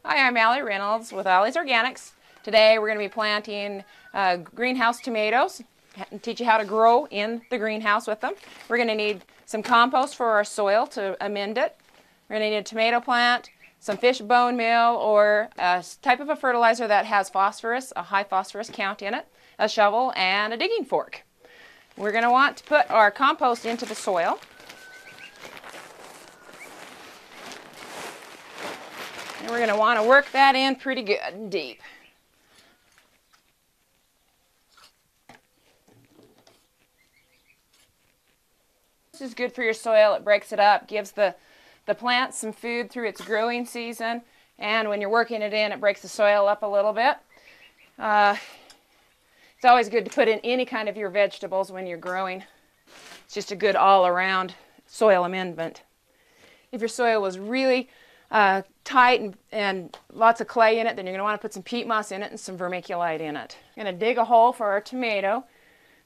Hi, I'm Allie Reynolds with Allie's Organics. Today we're going to be planting greenhouse tomatoes and teach you how to grow in the greenhouse with them. We're going to need some compost for our soil to amend it. We're going to need a tomato plant, some fish bone meal or a type of a fertilizer that has phosphorus, a high phosphorus count in it, a shovel, and a digging fork. We're going to want to put our compost into the soil. And we're going to want to work that in pretty good and deep. This is good for your soil. It breaks it up, gives the plant some food through its growing season, and when you're working it in, it breaks the soil up a little bit. It's always good to put in any kind of your vegetables when you're growing. It's just a good all-around soil amendment. If your soil was really tight and lots of clay in it, then you're going to want to put some peat moss in it and some vermiculite in it. I'm going to dig a hole for our tomato.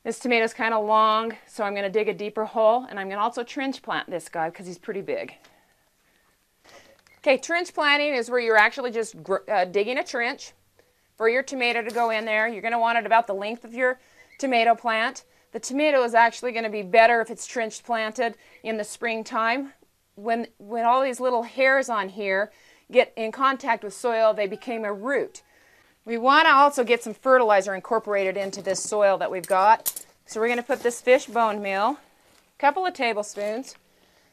This tomato is kind of long, so I'm going to dig a deeper hole, and I'm going to also trench plant this guy because he's pretty big. Okay, trench planting is where you're actually just digging a trench for your tomato to go in there. You're going to want it about the length of your tomato plant. The tomato is actually going to be better if it's trench planted in the springtime. When all these little hairs on here get in contact with soil, they become a root. We want to also get some fertilizer incorporated into this soil that we've got. So we're going to put this fish bone meal, a couple of tablespoons,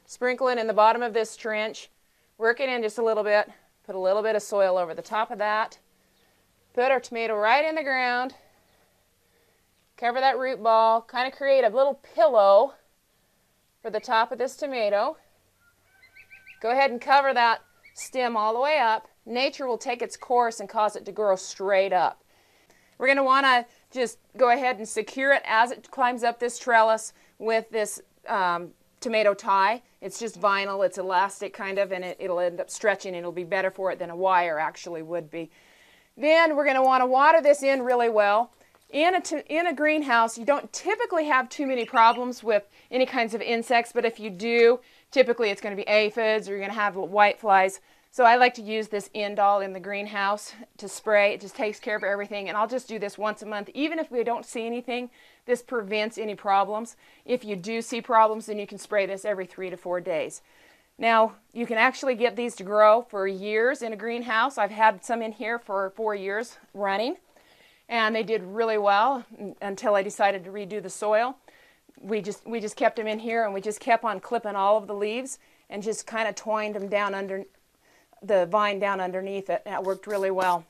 sprinkle it in the bottom of this trench, work it in just a little bit, put a little bit of soil over the top of that, put our tomato right in the ground, cover that root ball, kind of create a little pillow for the top of this tomato. Go ahead and cover that stem all the way up. Nature will take its course and cause it to grow straight up. We're going to want to just go ahead and secure it as it climbs up this trellis with this tomato tie. It's just vinyl, it's elastic kind of, and it'll end up stretching. It'll be better for it than a wire actually would be. Then we're going to want to water this in really well. In a greenhouse, you don't typically have too many problems with any kinds of insects, but if you do, typically it's going to be aphids or you're going to have white flies. So I like to use this Indol in the greenhouse to spray. It just takes care of everything, and I'll just do this once a month. Even if we don't see anything, this prevents any problems. If you do see problems, then you can spray this every 3 to 4 days. Now, you can actually get these to grow for years in a greenhouse. I've had some in here for 4 years running, and they did really well until I decided to redo the soil. We just kept them in here, and we just kept on clipping all of the leaves and just kind of twined them down under the vine down underneath it. That worked really well.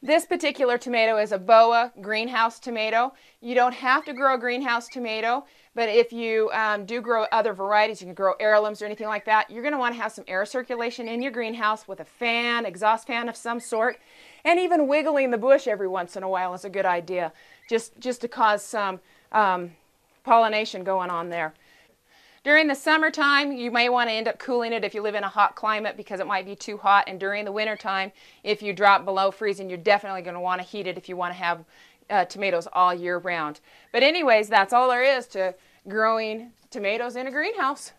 This particular tomato is a boa greenhouse tomato. You don't have to grow a greenhouse tomato, but if you do grow other varieties, you can grow heirlooms or anything like that, you're going to want to have some air circulation in your greenhouse with a fan, exhaust fan of some sort, and even wiggling the bush every once in a while is a good idea, just to cause some pollination going on there. During the summertime, you may want to end up cooling it if you live in a hot climate because it might be too hot. And during the wintertime, if you drop below freezing, you're definitely going to want to heat it if you want to have tomatoes all year round. But anyways, that's all there is to growing tomatoes in a greenhouse.